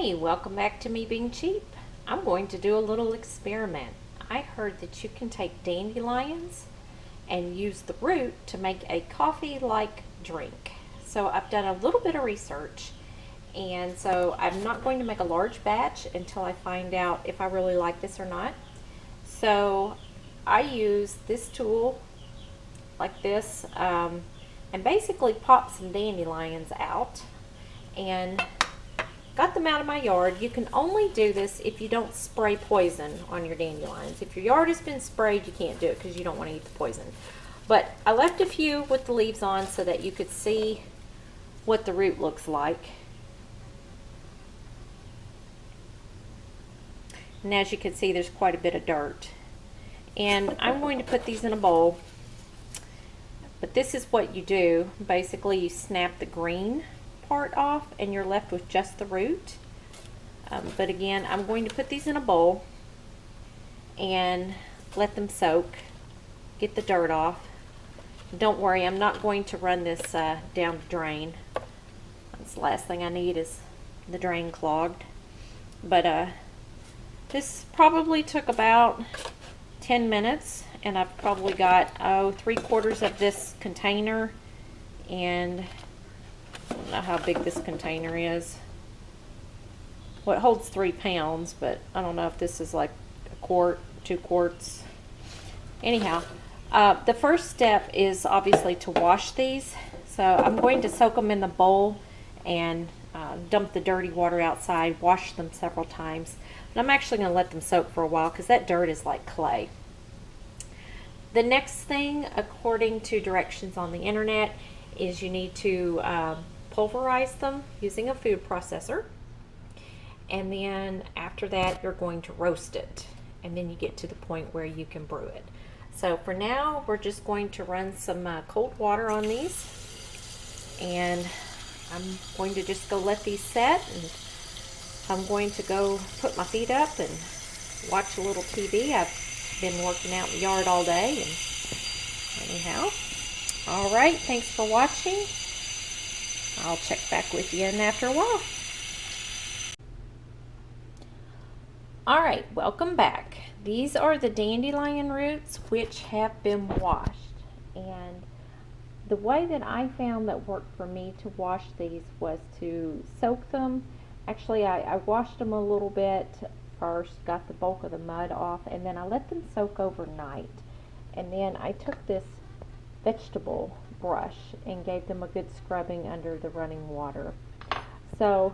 Hey, welcome back to me being cheap. I'm going to do a little experiment. I heard that you can take dandelions and use the root to make a coffee-like drink. So I've done a little bit of research, and so I'm not going to make a large batch until I find out if I really like this or not. So I use this tool like this and basically pop some dandelions out and got them out of my yard. You can only do this if you don't spray poison on your dandelions. If your yard has been sprayed, you can't do it because you don't want to eat the poison. But I left a few with the leaves on so that you could see what the root looks like. And as you can see, there's quite a bit of dirt. And I'm going to put these in a bowl. But this is what you do. Basically, you snap the green part off and you're left with just the root. But again, I'm going to put these in a bowl and let them soak, get the dirt off. Don't worry, I'm not going to run this down the drain. That's the last thing I need is the drain clogged. But this probably took about 10 minutes, and I've probably got 3/4 of this container, and I don't know how big this container is. Well, it holds 3 pounds, but I don't know if this is like a quart, 2 quarts. Anyhow, the first step is obviously to wash these. So I'm going to soak them in the bowl and dump the dirty water outside, wash them several times. But I'm actually going to let them soak for a while because that dirt is like clay. The next thing, according to directions on the internet, is you need to pulverize them using a food processor, and then after that you're going to roast it, and then you get to the point where you can brew it. So for now we're just going to run some cold water on these, and I'm going to just go let these set, and I'm going to go put my feet up and watch a little TV. I've been working out in the yard all day, and anyhow, all right, thanks for watching. I'll check back with you after a while. All right, welcome back. These are the dandelion roots which have been washed, and the way that I found that worked for me to wash these was to soak them. Actually, I washed them a little bit first, got the bulk of the mud off, and then I let them soak overnight. And then I took this vegetable brush and gave them a good scrubbing under the running water. So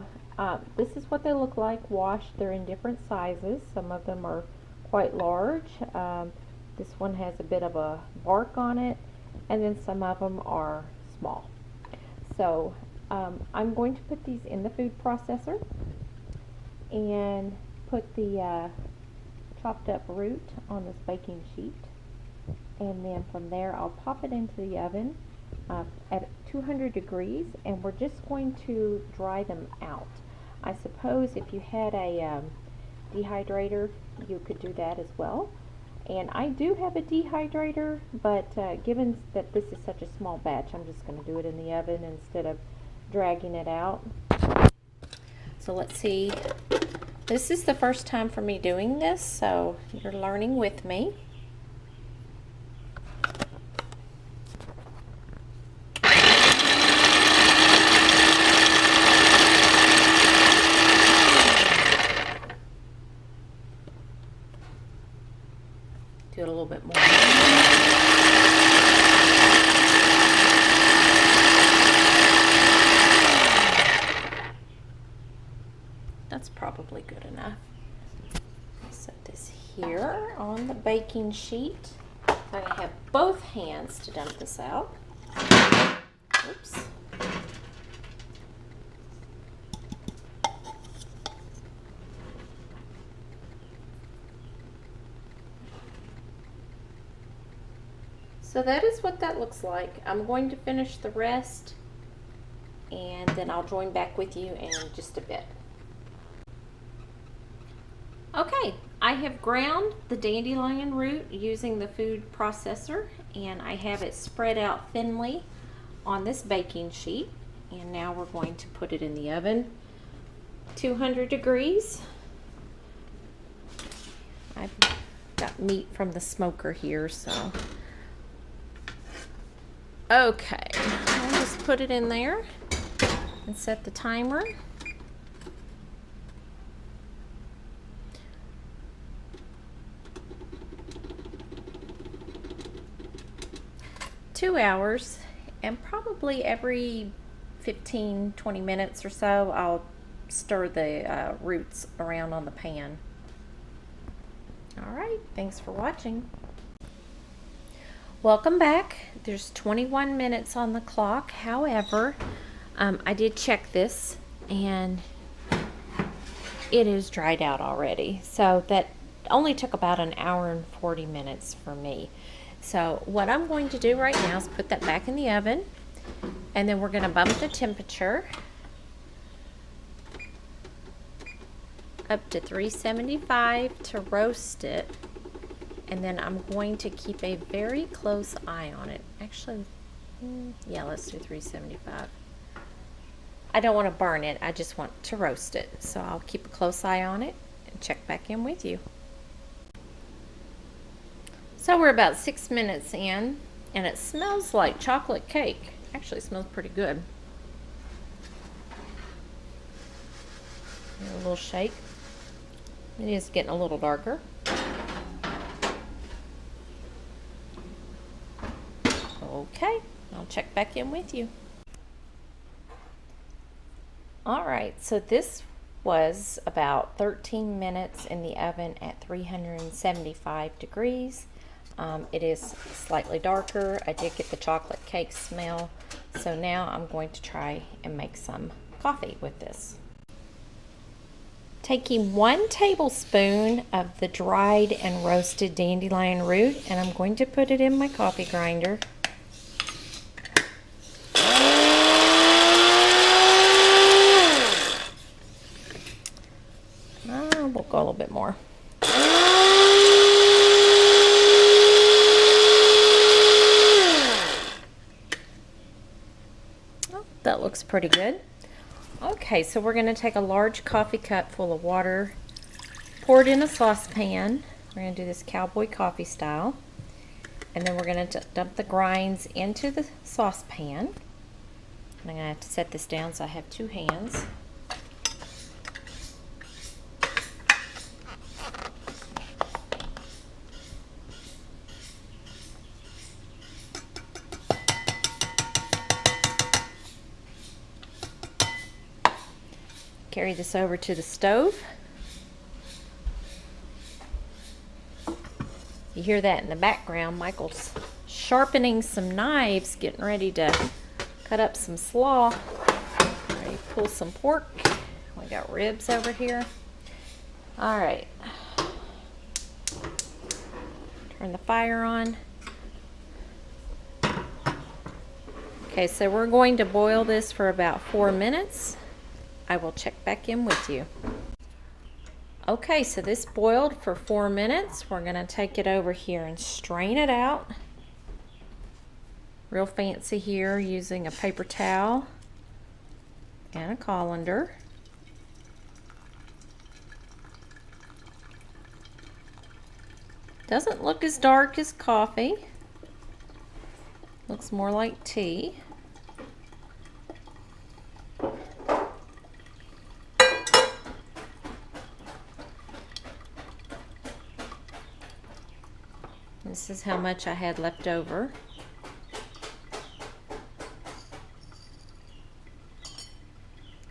this is what they look like washed. They're in different sizes. Some of them are quite large. This one has a bit of a bark on it, and then some of them are small. So I'm going to put these in the food processor and put the chopped up root on this baking sheet, and then from there I'll pop it into the oven at 200 degrees, and we're just going to dry them out. I suppose if you had a dehydrator, you could do that as well. And I do have a dehydrator, but given that this is such a small batch, I'm just going to do it in the oven instead of dragging it out. So let's see. This is the first time for me doing this, so you're learning with me. Do it a little bit more. That's probably good enough. I'll set this here on the baking sheet. I'm going to have both hands to dump this out. Oops. So that is what that looks like. I'm going to finish the rest, and then I'll join back with you in just a bit. Okay, I have ground the dandelion root using the food processor, and I have it spread out thinly on this baking sheet. And now we're going to put it in the oven 200 degrees. I've got meat from the smoker here, so. Okay, I'll just put it in there and set the timer. Two hours, and probably every 15-20 minutes or so I'll stir the roots around on the pan. Alright, thanks for watching. Welcome back. There's 21 minutes on the clock. However, I did check this and it is dried out already. So that only took about an hour and 40 minutes for me. So what I'm going to do right now is put that back in the oven, and then we're going to bump the temperature up to 375 to roast it, and then I'm going to keep a very close eye on it. Actually, yeah, let's do 375. I don't want to burn it, I just want to roast it. So I'll keep a close eye on it and check back in with you. So we're about 6 minutes in, and it smells like chocolate cake. Actually, it smells pretty good. Give it a little shake. It is getting a little darker. Okay, I'll check back in with you. Alright, so this was about 13 minutes in the oven at 375 degrees. It is slightly darker. I did get the chocolate cake smell. So now I'm going to try and make some coffee with this. Taking 1 tablespoon of the dried and roasted dandelion root, and I'm going to put it in my coffee grinder. We'll go a little bit more. That looks pretty good. Okay, so we're going to take a large coffee cup full of water, pour it in a saucepan. We're going to do this cowboy coffee style. And then we're going to dump the grinds into the saucepan. And I'm going to have to set this down so I have 2 hands. Carry this over to the stove. You hear that in the background. Michael's sharpening some knives, getting ready to cut up some slaw. Ready to pull some pork. We got ribs over here. All right. Turn the fire on. Okay, so we're going to boil this for about 4 minutes. I will check back in with you. Okay, so this boiled for 4 minutes. We're going to take it over here and strain it out. Real fancy here, using a paper towel and a colander. Doesn't look as dark as coffee. Looks more like tea. This is how much I had left over.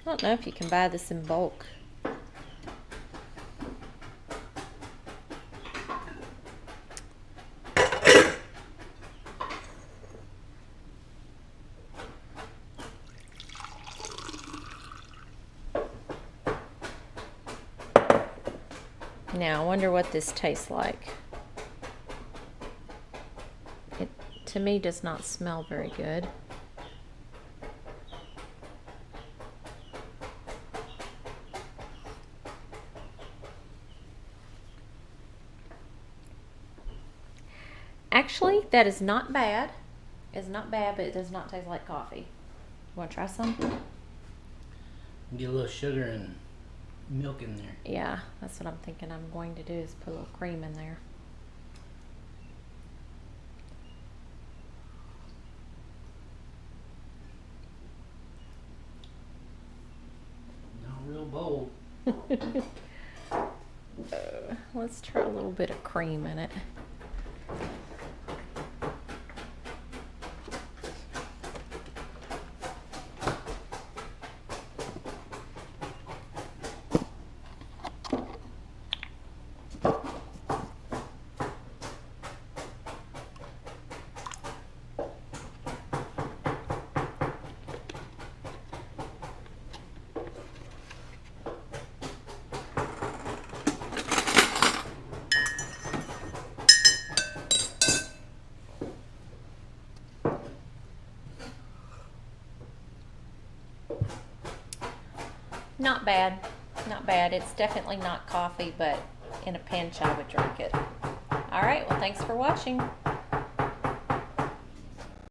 I don't know if you can buy this in bulk. Now, I wonder what this tastes like. It, to me, does not smell very good. Actually, that is not bad. It's not bad, but it does not taste like coffee. Want to try some? Get a little sugar and milk in there. Yeah, that's what I'm thinking I'm going to do, is put a little cream in there. Not real bold. Let's try a little bit of cream in it. Not bad, not bad. It's definitely not coffee, but in a pinch I would drink it. All right, well, thanks for watching.